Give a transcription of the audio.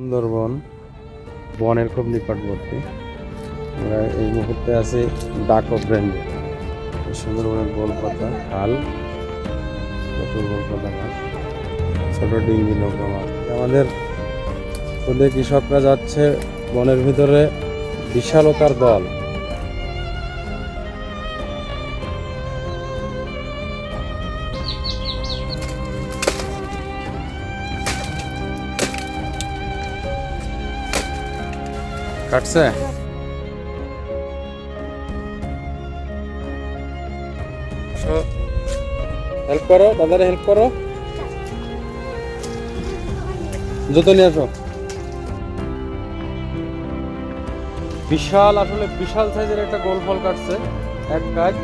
সুন্দরবন বনের খুব নিকটবর্তী। আমরা এই মুহূর্তে আছি ডাকপ রেঞ্জে। সুন্দরবনের গোলপাতা খাল, প্রচুর গোলপাতা মাছ, ছোট ডিঙ্গি নৌকা মাছ। আমাদের খুদে কৃষকরা যাচ্ছে বনের ভিতরে বিশালতার দল। কাটছে হেল্প করো, দাদারে হেল্প করো, জুতো নিয়ে আসো। বিশাল, আসলে বিশাল সাইজের একটা গোল ফল কাটছে এক কাজ।